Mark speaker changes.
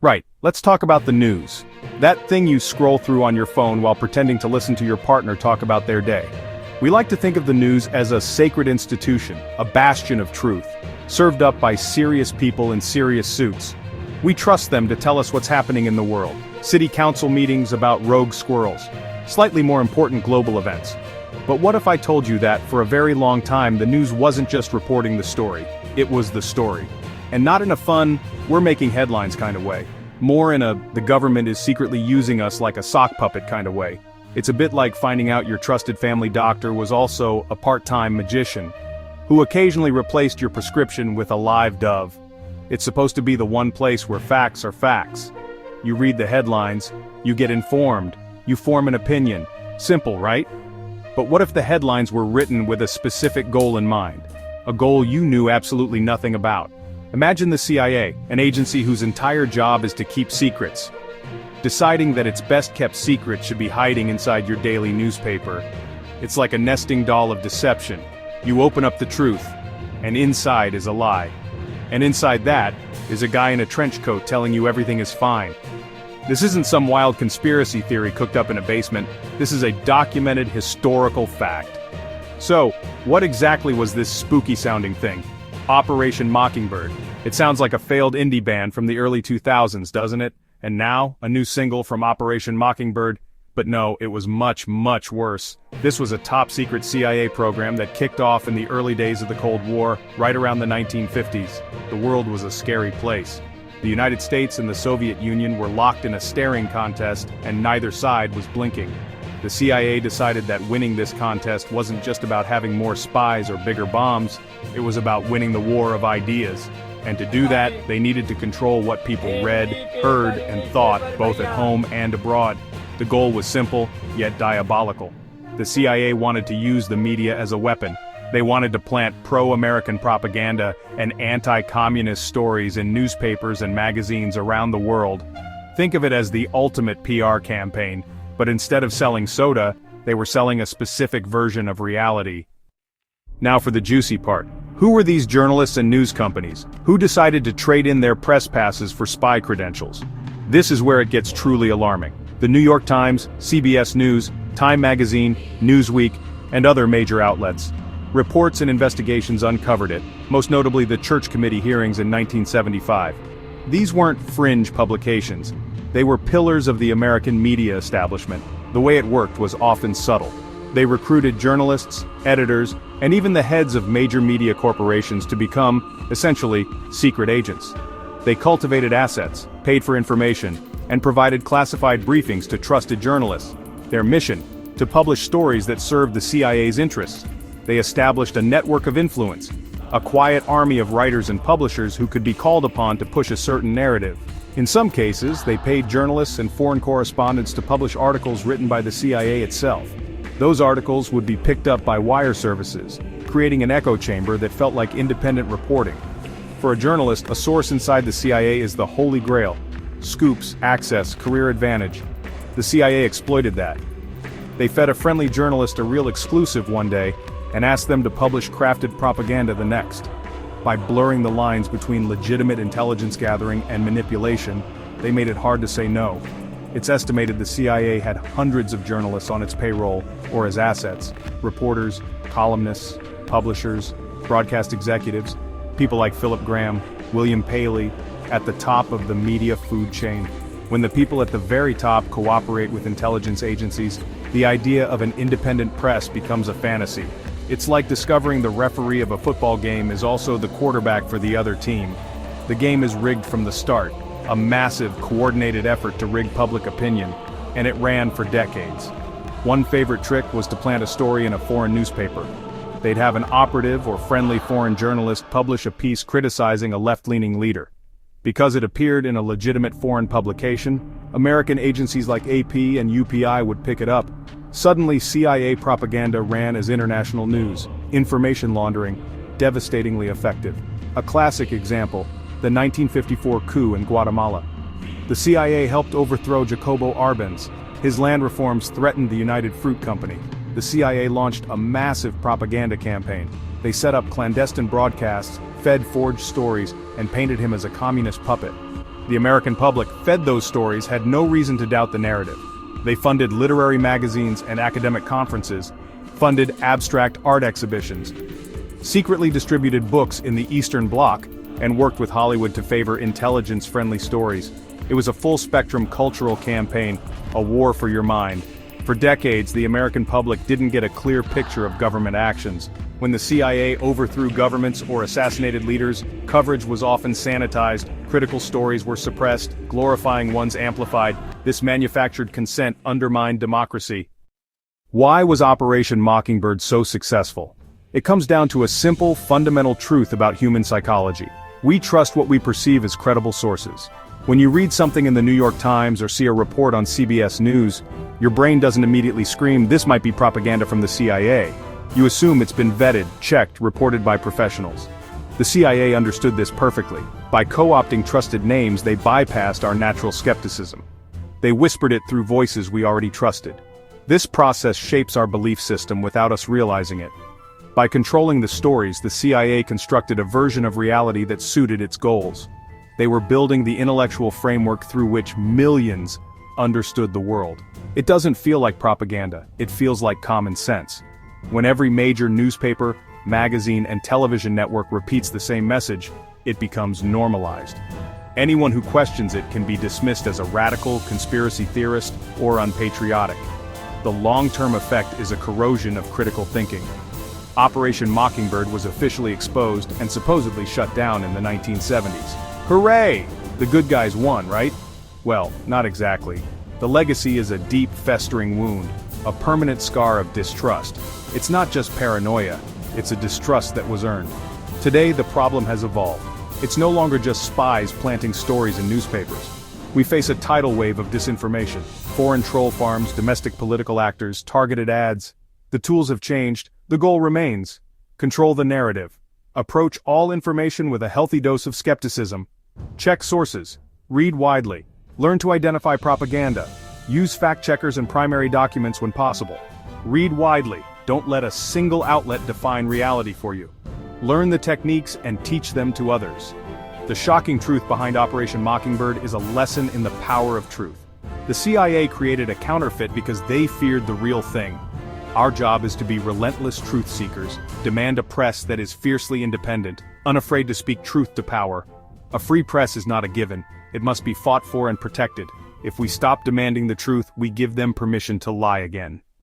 Speaker 1: Right, let's talk about the news. That thing you scroll through on your phone while pretending to listen to your partner talk about their day. We like to think of the news as a sacred institution, a bastion of truth, served up by serious people in serious suits. We trust them to tell us what's happening in the world. City council meetings about rogue squirrels. Slightly more important global events. But what if I told you that, for a very long time, the news wasn't just reporting the story, it was the story. And not in a fun, we're making headlines kind of way. More in a, the government is secretly using us like a sock puppet kind of way. It's a bit like finding out your trusted family doctor was also a part-time magician, who occasionally replaced your prescription with a live dove. It's supposed to be the one place where facts are facts. You read the headlines, you get informed, you form an opinion. Simple, right? But what if the headlines were written with a specific goal in mind? A goal you knew absolutely nothing about. Imagine the CIA, an agency whose entire job is to keep secrets. Deciding that its best-kept secret should be hiding inside your daily newspaper. It's like a nesting doll of deception. You open up the truth, and inside is a lie. And inside that is a guy in a trench coat telling you everything is fine. This isn't some wild conspiracy theory cooked up in a basement. This is a documented historical fact. So, what exactly was this spooky-sounding thing? Operation Mockingbird. It sounds like a failed indie band from the early 2000s, doesn't it? And now, a new single from Operation Mockingbird? But no, it was much, much worse. This was a top-secret CIA program that kicked off in the early days of the Cold War, right around the 1950s. The world was a scary place. The United States and the Soviet Union were locked in a staring contest, and neither side was blinking. The CIA decided that winning this contest wasn't just about having more spies or bigger bombs, it was about winning the war of ideas. And to do that, they needed to control what people read, heard, and thought, both at home and abroad. The goal was simple, yet diabolical. The CIA wanted to use the media as a weapon. They wanted to plant pro-American propaganda and anti-communist stories in newspapers and magazines around the world. Think of it as the ultimate PR campaign, but instead of selling soda, they were selling a specific version of reality. Now for the juicy part. Who were these journalists and news companies? Who decided to trade in their press passes for spy credentials? This is where it gets truly alarming. The New York Times, CBS News, Time Magazine, Newsweek, and other major outlets. Reports and investigations uncovered it, most notably the Church Committee hearings in 1975. These weren't fringe publications. They were pillars of the American media establishment. The way it worked was often subtle. They recruited journalists, editors, and even the heads of major media corporations to become, essentially, secret agents. They cultivated assets, paid for information, and provided classified briefings to trusted journalists. Their mission: to publish stories that served the CIA's interests. They established a network of influence, a quiet army of writers and publishers who could be called upon to push a certain narrative. In some cases, they paid journalists and foreign correspondents to publish articles written by the CIA itself. Those articles would be picked up by wire services, creating an echo chamber that felt like independent reporting. For a journalist, a source inside the CIA is the holy grail. Scoops, access, career advantage. The CIA exploited that. They fed a friendly journalist a real exclusive one day, and asked them to publish crafted propaganda the next. By blurring the lines between legitimate intelligence gathering and manipulation, they made it hard to say no. It's estimated the CIA had hundreds of journalists on its payroll, or as assets: reporters, columnists, publishers, broadcast executives, people like Philip Graham, William Paley, at the top of the media food chain. When the people at the very top cooperate with intelligence agencies, the idea of an independent press becomes a fantasy. It's like discovering the referee of a football game is also the quarterback for the other team. The game is rigged from the start, a massive, coordinated effort to rig public opinion, and it ran for decades. One favorite trick was to plant a story in a foreign newspaper. They'd have an operative or friendly foreign journalist publish a piece criticizing a left-leaning leader. Because it appeared in a legitimate foreign publication, American agencies like AP and UPI would pick it up. Suddenly, CIA propaganda ran as international news. Information laundering, devastatingly effective. A classic example, the 1954 coup in Guatemala. The CIA helped overthrow Jacobo Arbenz. His land reforms threatened the United Fruit Company. The CIA launched a massive propaganda campaign. They set up clandestine broadcasts, fed forged stories, and painted him as a communist puppet. The American public, fed those stories, had no reason to doubt the narrative. They funded literary magazines and academic conferences, funded abstract art exhibitions, secretly distributed books in the Eastern Bloc, and worked with Hollywood to favor intelligence-friendly stories. It was a full-spectrum cultural campaign, a war for your mind. For decades, the American public didn't get a clear picture of government actions. When the CIA overthrew governments or assassinated leaders, coverage was often sanitized, critical stories were suppressed, glorifying ones amplified. This manufactured consent undermined democracy. Why was Operation Mockingbird so successful? It comes down to a simple, fundamental truth about human psychology. We trust what we perceive as credible sources. When you read something in the New York Times or see a report on CBS News, your brain doesn't immediately scream, "This might be propaganda from the CIA." You assume it's been vetted, checked, reported by professionals. The CIA understood this perfectly. By co-opting trusted names, they bypassed our natural skepticism. They whispered it through voices we already trusted. This process shapes our belief system without us realizing it. By controlling the stories, the CIA constructed a version of reality that suited its goals. They were building the intellectual framework through which millions understood the world. It doesn't feel like propaganda, it feels like common sense. When every major newspaper, magazine, and television network repeats the same message, it becomes normalized. Anyone who questions it can be dismissed as a radical, conspiracy theorist, or unpatriotic. The long-term effect is a corrosion of critical thinking. Operation Mockingbird was officially exposed and supposedly shut down in the 1970s. Hooray! The good guys won, right? Well, not exactly. The legacy is a deep, festering wound, a permanent scar of distrust. It's not just paranoia, it's a distrust that was earned. Today, the problem has evolved. It's no longer just spies planting stories in newspapers. We face a tidal wave of disinformation. Foreign troll farms, domestic political actors, targeted ads. The tools have changed, the goal remains. Control the narrative. Approach all information with a healthy dose of skepticism. Check sources. Read widely. Learn to identify propaganda. Use fact-checkers and primary documents when possible. Read widely. Don't let a single outlet define reality for you. Learn the techniques and teach them to others. The shocking truth behind Operation Mockingbird is a lesson in the power of truth. The CIA created a counterfeit because they feared the real thing. Our job is to be relentless truth seekers, demand a press that is fiercely independent, unafraid to speak truth to power. A free press is not a given, it must be fought for and protected. If we stop demanding the truth, we give them permission to lie again.